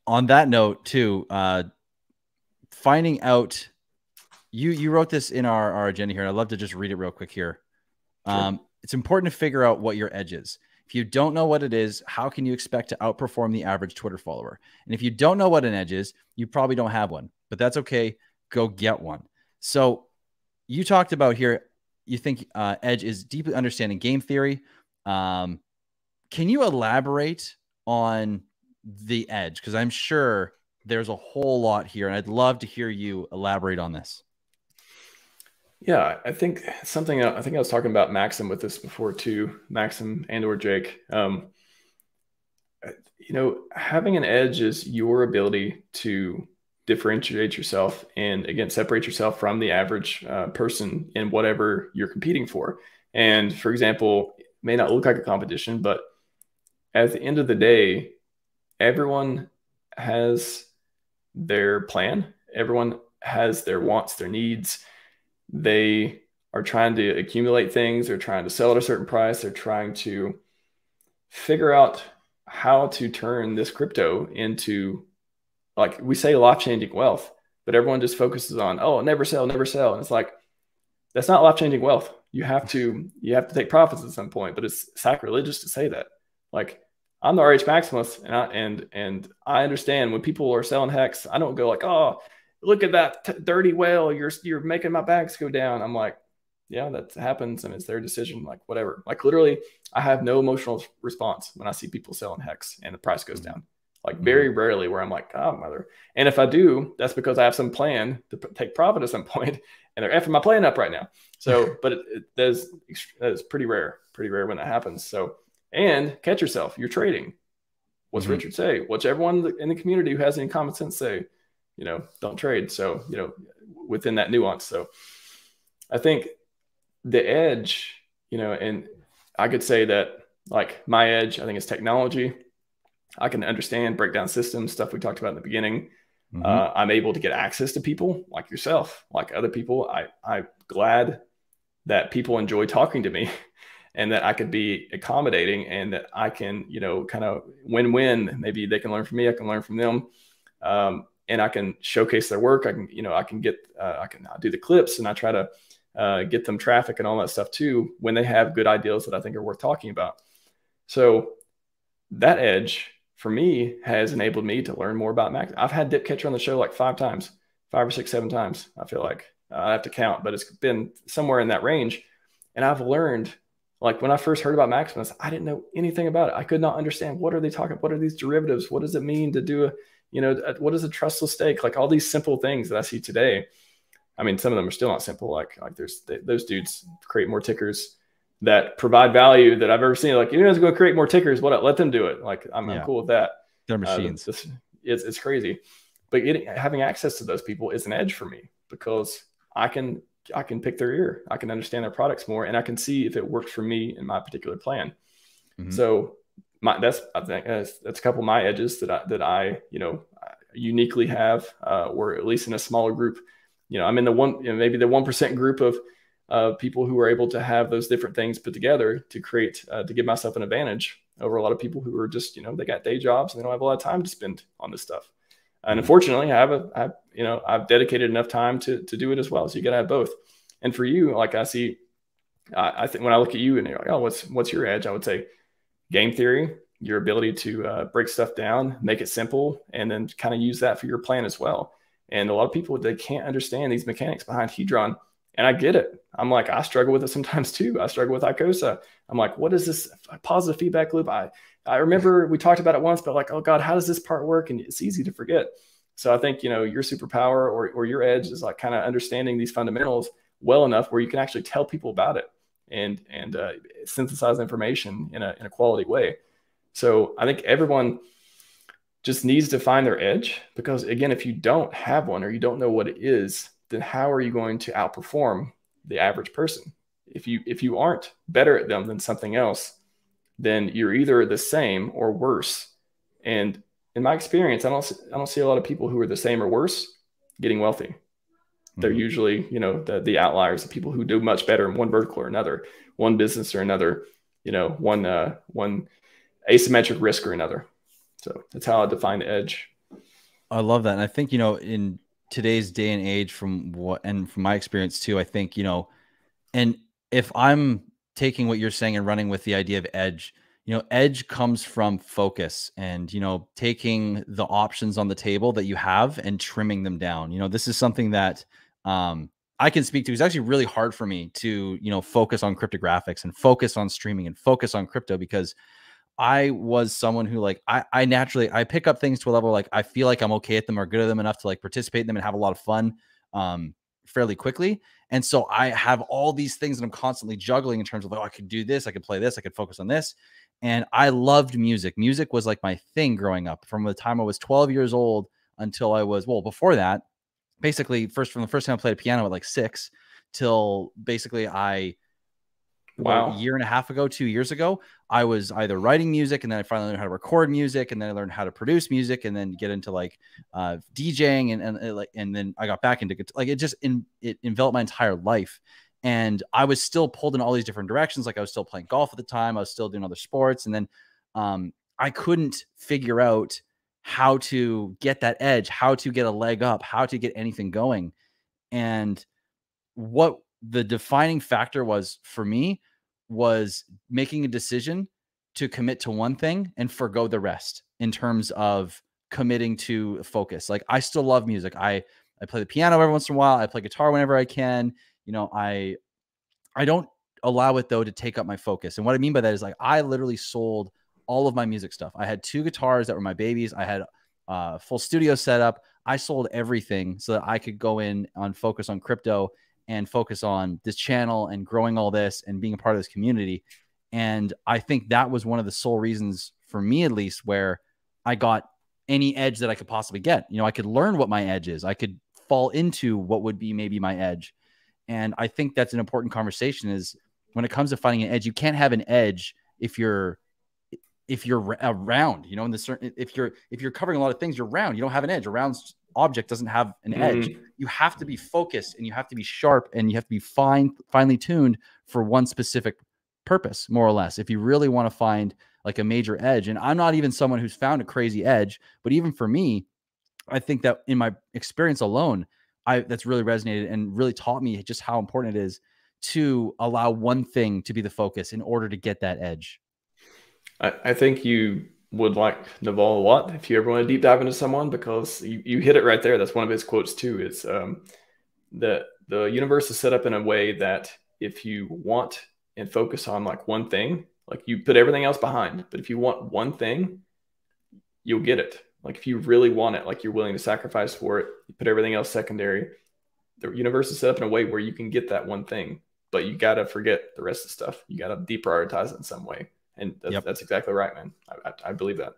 on that note too, finding out, you wrote this in our agenda here, and I'd love to just read it real quick here. Sure. It's important to figure out what your edge is. If you don't know what it is, how can you expect to outperform the average Twitter follower? And if you don't know what an edge is, you probably don't have one, but that's okay. Go get one. So you talked about here, you think edge is deeply understanding game theory. Can you elaborate on the edge? Because I'm sure there's a whole lot here, and I'd love to hear you elaborate on this. Yeah, I think something, I think I was talking about Maxim with this before too, Maxim and or Jake. You know, having an edge is your ability to differentiate yourself and, again, separate yourself from the average person in whatever you're competing for. And for example, it may not look like a competition, but at the end of the day, everyone has their plan. Everyone has their wants, their needs. They are trying to accumulate things. They're trying to sell at a certain price. They're trying to figure out how to turn this crypto into, like we say, life-changing wealth, but everyone just focuses on, oh, never sell, never sell. And it's like, that's not life-changing wealth. You have to take profits at some point, but it's sacrilegious to say that. Like, I'm the RH Maximus, and I understand when people are selling hex, I don't go like, oh, look at that dirty whale, you're making my bags go down. I'm like, yeah, that happens, and it's their decision, like whatever. Like literally, I have no emotional response when I see people selling hex and the price goes down. Like very rarely where I'm like, oh, mother. And if I do, that's because I have some plan to take profit at some point, and they're effing my plan up right now. So, but that is pretty rare when that happens. So, and catch yourself, you're trading. What's Richard say? What's everyone in the community who has any common sense say? You know, don't trade. So, you know, within that nuance. So I think the edge, you know, and I could say that like my edge, I think is technology. I can understand, break down systems, stuff we talked about in the beginning. I'm able to get access to people like yourself, like other people. I'm glad that people enjoy talking to me and that I could be accommodating and that I can, you know, kind of win-win. Maybe they can learn from me. I can learn from them. And I can showcase their work. I can, you know, I can do the clips, and I try to get them traffic and all that stuff too, when they have good ideas that I think are worth talking about. So that edge for me has enabled me to learn more about Max. I've had Dip Catcher on the show like 5 times, 5 or 6, 7 times. I feel like I have to count, but it's been somewhere in that range. And I've learned, like when I first heard about Maximus, I didn't know anything about it. I could not understand, what are they talking? What are these derivatives? What does it mean to do what is a trustless stake? Like all these simple things that I see today. I mean, some of them are still not simple. Like those dudes create more tickers that provide value that I've ever seen. Like, you guys go create more tickers. What? Let them do it. Like I'm cool with that. They're machines. It's crazy, but having access to those people is an edge for me because I can pick their ear. I can understand their products more, and I can see if it works for me in my particular plan. So that's a couple of my edges that I uniquely have, or at least in a smaller group. You know, I'm in the maybe the 1% group of people who are able to have those different things put together to create to give myself an advantage over a lot of people who are just, they got day jobs and they don't have a lot of time to spend on this stuff. And unfortunately, I've dedicated enough time to do it as well. So you got to have both. And for you, like I think when I look at you and you're like, oh, what's your edge? I would say game theory, your ability to break stuff down, make it simple, and then kind of use that for your plan as well. And a lot of people, they can't understand these mechanics behind Hedron. And I get it. I'm like, I struggle with it sometimes too. I struggle with ICOSA. I'm like, what is this positive feedback loop? I remember we talked about it once, but like, oh God, how does this part work? And it's easy to forget. So I think, your superpower or your edge is like kind of understanding these fundamentals well enough where you can actually tell people about it and synthesize information in a quality way. So I think everyone just needs to find their edge, because again, if you don't have one or you don't know what it is, then how are you going to outperform the average person? If you aren't better at them than something else, then you're either the same or worse. And in my experience, I don't see a lot of people who are the same or worse getting wealthy. They're usually, the outliers, the people who do much better in one vertical or another, one business or another, one asymmetric risk or another. So that's how I define the edge. I love that. And I think, in today's day and age, from my experience too, I think, and if I'm taking what you're saying and running with the idea of edge, edge comes from focus and, taking the options on the table that you have and trimming them down. This is something that I can speak to. It's actually really hard for me to, focus on cryptographics and focus on streaming and focus on crypto, because I was someone who, like, I naturally, I pick up things to a level, like, I feel like I'm okay at them or good at them enough to, like, participate in them and have a lot of fun fairly quickly. And so I have all these things that I'm constantly juggling in terms of, oh, I could do this, I could play this, I could focus on this. And I loved music. Music was like my thing growing up from the time I was 12 years old until I was, well, before that, basically from the first time I played piano at like 6 till basically about a Wow. year and a half ago, 2 years ago, I was either writing music, and then I finally learned how to record music, and then I learned how to produce music, and then get into like DJing, and then I got back into, like, it enveloped my entire life. And I was still pulled in all these different directions. Like, I was still playing golf at the time, I was still doing other sports, and then I couldn't figure out how to get that edge, how to get a leg up, how to get anything going. And what the defining factor was for me was making a decision to commit to one thing and forgo the rest in terms of committing to focus. Like, I still love music. I play the piano every once in a while. I play guitar whenever I can. I don't allow it though to take up my focus. And what I mean by that is, like, I literally sold all of my music stuff. I had 2 guitars that were my babies. I had a full studio setup. I sold everything so that I could go in on focus on crypto and focus on this channel and growing all this and being a part of this community. And I think that was one of the sole reasons for me, at least, where I got any edge that I could possibly get. I could learn what my edge is. I could fall into what would be maybe my edge. And I think that's an important conversation, is when it comes to finding an edge, you can't have an edge if you're around, in the certain, if you're covering a lot of things, you're round, you don't have an edge. A round object doesn't have an edge. You have to be focused, and you have to be sharp, and you have to be finely tuned for one specific purpose, more or less, if you really want to find like a major edge. And I'm not even someone who's found a crazy edge, but even for me, I think that in my experience alone, that's really resonated and really taught me just how important it is to allow one thing to be the focus in order to get that edge. I think you would like Naval a lot if you ever want to deep dive into someone, because you hit it right there. That's one of his quotes too. It's the universe is set up in a way that if you want and focus on like one thing, like, you put everything else behind, but if you want one thing, you'll get it. Like, if you really want it, like, you're willing to sacrifice for it, you put everything else secondary. The universe is set up in a way where you can get that one thing, but you got to forget the rest of the stuff. You got to deprioritize it in some way. And that's exactly right, man. I believe that.